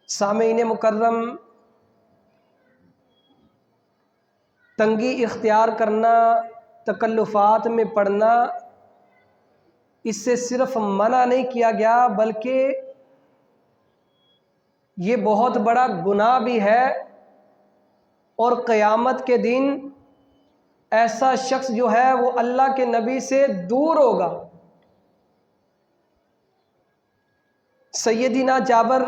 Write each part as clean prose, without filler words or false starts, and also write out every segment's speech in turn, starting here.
سامعین مکرم، تنگی اختیار کرنا، تکلفات میں پڑنا، اس سے صرف منع نہیں کیا گیا بلکہ یہ بہت بڑا گناہ بھی ہے، اور قیامت کے دن ایسا شخص جو ہے وہ اللہ کے نبی سے دور ہوگا۔ سیدنا جابر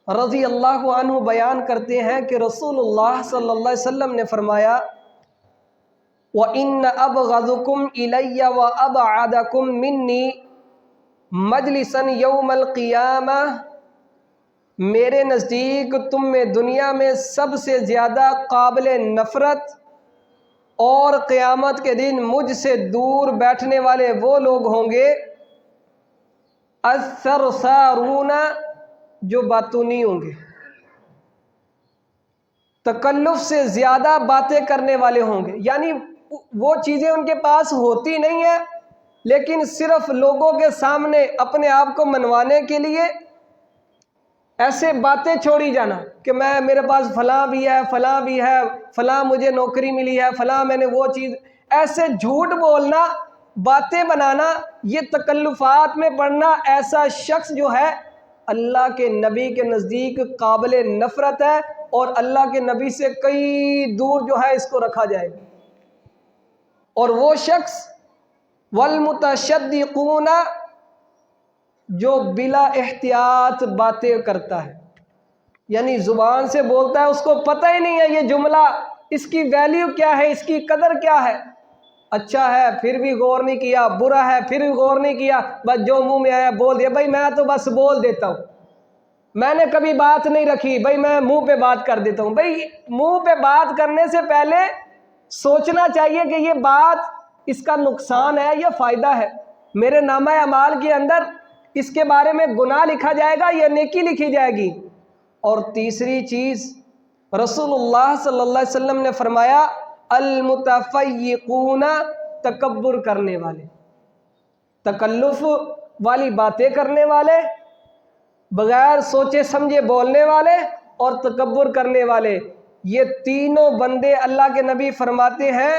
رضی اللہ عنہ بیان کرتے ہیں کہ رسول اللہ صلی اللہ علیہ وسلم نے فرمایا وَإِنَّ أَبْغَضُكُمْ إِلَيَّ وَأَبْعَدَكُمْ مِنِّي مَجْلِسًا يَوْمَ الْقِيَامَةِ، میرے نزدیک تم میں دنیا میں سب سے زیادہ قابل نفرت اور قیامت کے دن مجھ سے دور بیٹھنے والے وہ لوگ ہوں گے الثرثارون، جو باتونی ہوں گے، تکلف سے زیادہ باتیں کرنے والے ہوں گے، یعنی وہ چیزیں ان کے پاس ہوتی نہیں ہیں لیکن صرف لوگوں کے سامنے اپنے آپ کو منوانے کے لیے ایسے باتیں چھوڑی جانا کہ میرے پاس فلاں بھی ہے، فلاں بھی ہے، فلاں مجھے نوکری ملی ہے، فلاں میں نے وہ چیز، ایسے جھوٹ بولنا، باتیں بنانا، یہ تکلفات میں پڑنا، ایسا شخص جو ہے اللہ کے نبی کے نزدیک قابل نفرت ہے، اور اللہ کے نبی سے کئی دور جو ہے اس کو رکھا جائے گا۔ اور وہ شخص والمتشدقون، جو بلا احتیاط باتیں کرتا ہے، یعنی زبان سے بولتا ہے، اس کو پتہ ہی نہیں ہے یہ جملہ اس کی ویلیو کیا ہے، اس کی قدر کیا ہے، اچھا ہے پھر بھی غور نہیں کیا، برا ہے پھر بھی غور نہیں کیا، بس جو منہ میں آیا بول دیا، بھائی میں تو بس بول دیتا ہوں، میں نے کبھی بات نہیں رکھی، بھائی میں منہ پہ بات کر دیتا ہوں۔ بھائی منہ پہ بات کرنے سے پہلے سوچنا چاہیے کہ یہ بات اس کا نقصان ہے یا فائدہ ہے، میرے نامہ اعمال کے اندر اس کے بارے میں گناہ لکھا جائے گا یا نیکی لکھی جائے گی۔ اور تیسری چیز رسول اللہ صلی اللہ علیہ وسلم نے فرمایا المتفیقون، تکبر کرنے والے، تکلف والی باتیں کرنے والے، بغیر سوچے سمجھے بولنے والے اور تکبر کرنے والے، یہ تینوں بندے اللہ کے نبی فرماتے ہیں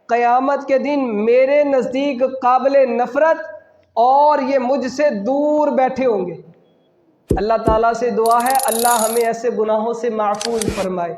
قیامت کے دن میرے نزدیک قابل نفرت، اور یہ مجھ سے دور بیٹھے ہوں گے۔ اللہ تعالیٰ سے دعا ہے اللہ ہمیں ایسے گناہوں سے محفوظ فرمائے۔